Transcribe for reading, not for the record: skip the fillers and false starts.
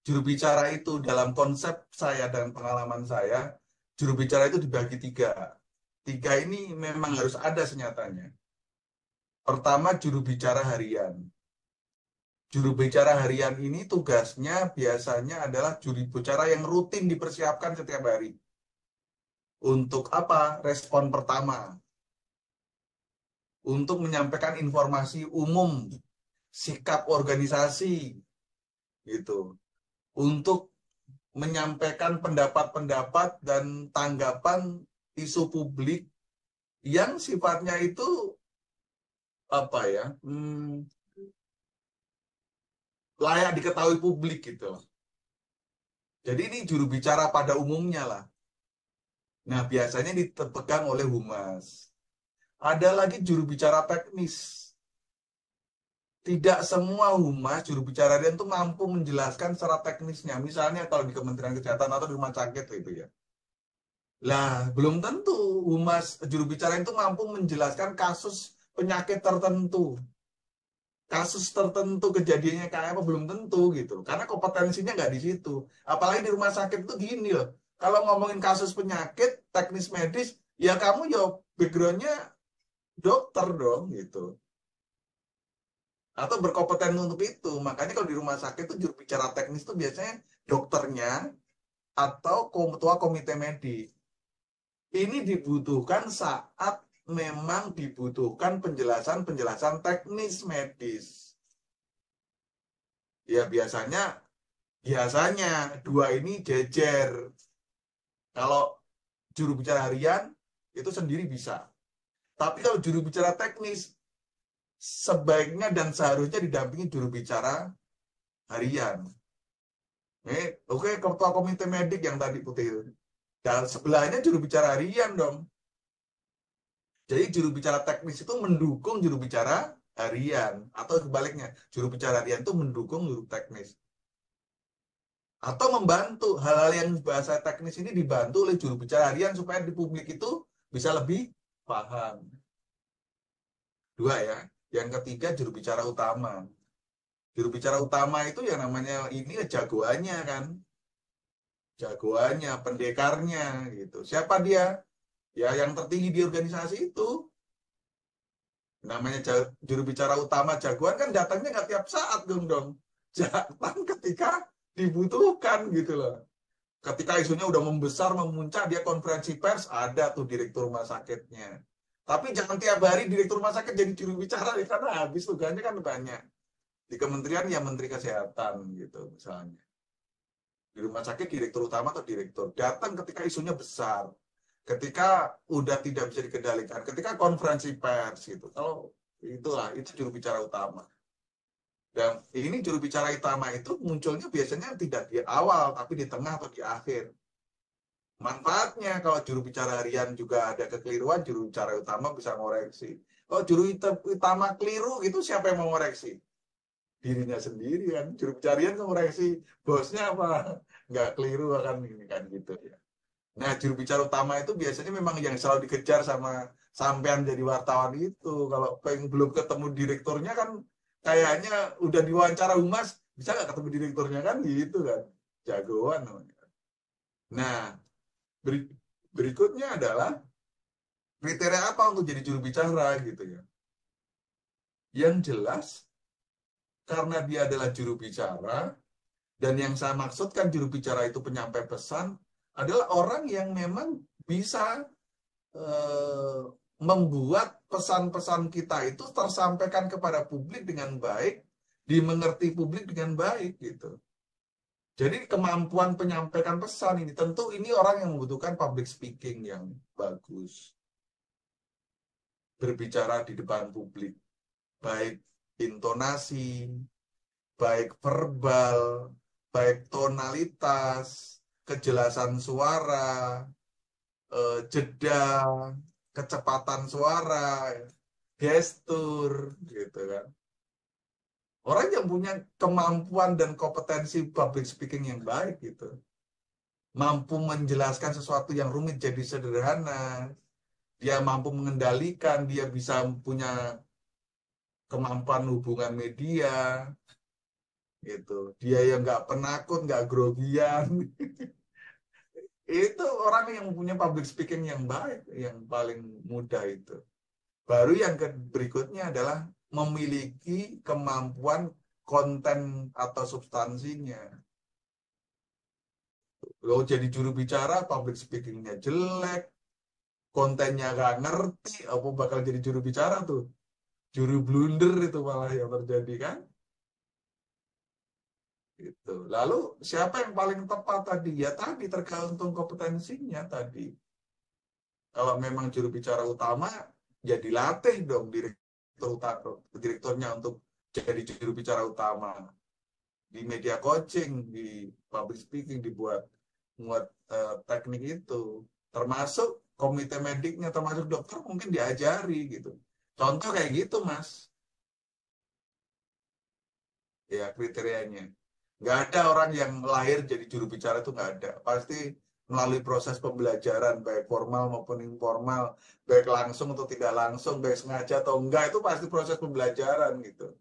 juru bicara itu dalam konsep saya dan pengalaman saya, juru bicara itu dibagi tiga. Tiga ini memang harus ada senyatanya. Pertama, juru bicara harian. Juru bicara harian ini tugasnya biasanya adalah juru bicara yang rutin dipersiapkan setiap hari. Untuk apa? Respon pertama. Untuk menyampaikan informasi umum, sikap organisasi, gitu. Untuk menyampaikan pendapat-pendapat dan tanggapan isu publik yang sifatnya itu apa ya, layak diketahui publik gitu. Jadi ini juru bicara pada umumnya lah. Nah, biasanya dipegang oleh humas. Ada lagi juru bicara teknis. Tidak semua humas juru bicara dia itu mampu menjelaskan secara teknisnya. Misalnya kalau di Kementerian Kesehatan atau di rumah sakit itu ya. Lah, belum tentu humas juru bicara itu mampu menjelaskan kasus penyakit tertentu. Kasus tertentu kejadiannya kayak apa belum tentu gitu. Karena kompetensinya nggak di situ. Apalagi di rumah sakit itu gini loh. Kalau ngomongin kasus penyakit, teknis medis, ya kamu ya backgroundnya dokter dong gitu. Atau berkompeten untuk itu. Makanya kalau di rumah sakit itu juru bicara teknis itu biasanya dokternya atau ketua komite medis. Ini dibutuhkan saat memang dibutuhkan penjelasan-penjelasan teknis medis. Ya biasanya dua ini jejer. Kalau juru bicara harian itu sendiri bisa. Tapi kalau juru bicara teknis sebaiknya dan seharusnya didampingi juru bicara harian. Oke, ketua komite medik yang tadi putih. Dan sebelahnya juru bicara harian dong. Jadi juru bicara teknis itu mendukung juru bicara harian. Atau sebaliknya, juru bicara harian itu mendukung juru teknis. Atau membantu hal-hal yang bahasa teknis ini dibantu oleh juru bicara harian supaya di publik itu bisa lebih paham. Dua ya. Yang ketiga juru bicara utama. Juru bicara utama itu yang namanya ini jagoannya kan. Jagoannya, pendekarnya gitu. Siapa dia? Ya yang tertinggi di organisasi itu. Namanya juru bicara utama jagoan kan datangnya nggak tiap saat dong. Datang ketika dibutuhkan gitu loh. Ketika isunya udah membesar, memuncak, dia konferensi pers, ada tuh direktur rumah sakitnya. Tapi jangan tiap hari direktur rumah sakit jadi juru bicara, karena habis tugasnya kan banyak. Di kementerian ya menteri kesehatan gitu misalnya. Di rumah sakit direktur utama atau direktur. Datang ketika isunya besar. Ketika udah tidak bisa dikendalikan. Ketika konferensi pers gitu. Kalau itulah, itu juru bicara utama. Dan ini juru bicara utama itu munculnya biasanya tidak di awal, tapi di tengah atau di akhir. Manfaatnya kalau juru bicara harian juga ada kekeliruan, juru bicara utama bisa ngoreksi. Kalau juru utama keliru, itu siapa yang mau ngoreksi? Dirinya sendiri kan. Juru bicara harian ngoreksi bosnya apa? Nggak keliru kan ini kan gitu ya. Nah, juru bicara utama itu biasanya memang yang selalu dikejar sama sampean jadi wartawan itu. Kalau pengen belum ketemu direkturnya kan kayaknya udah diwawancara humas, bisa nggak ketemu direkturnya kan gitu kan. Jagoan namanya. Nah, berikutnya adalah kriteria apa untuk jadi juru bicara gitu ya. Yang jelas, karena dia adalah juru bicara, dan yang saya maksudkan juru bicara itu penyampai pesan, adalah orang yang memang bisa eh, membuat pesan-pesan kita itu tersampaikan kepada publik dengan baik, dimengerti publik dengan baik gitu. Jadi kemampuan penyampaikan pesan ini tentu ini orang yang membutuhkan public speaking yang bagus, berbicara di depan publik, baik intonasi, baik verbal, baik tonalitas, kejelasan suara, jeda, kecepatan suara, gestur, gitu kan. Orang yang punya kemampuan dan kompetensi public speaking yang baik gitu, mampu menjelaskan sesuatu yang rumit jadi sederhana, dia mampu mengendalikan, dia bisa punya kemampuan hubungan media, gitu. Dia yang nggak penakut, nggak grogian. Itu orang yang punya public speaking yang baik, yang paling mudah itu. Baru yang berikutnya adalah memiliki kemampuan konten atau substansinya. Kalau jadi juru bicara, public speakingnya jelek, kontennya nggak ngerti, apa bakal jadi juru bicara tuh? Juru blunder itu malah yang terjadi kan? Gitu. Lalu siapa yang paling tepat tadi? Ya tadi tergantung kompetensinya tadi. Kalau memang juru bicara utama, ya dilatih dong direkturnya untuk jadi juru bicara utama. Di media coaching, di public speaking dibuat teknik itu. Termasuk komite mediknya, termasuk dokter mungkin diajari gitu. Contoh kayak gitu, Mas. Ya kriterianya. Nggak ada orang yang lahir jadi juru bicara itu nggak ada. Pasti melalui proses pembelajaran, baik formal maupun informal, baik langsung atau tidak langsung, baik sengaja atau enggak, itu pasti proses pembelajaran gitu.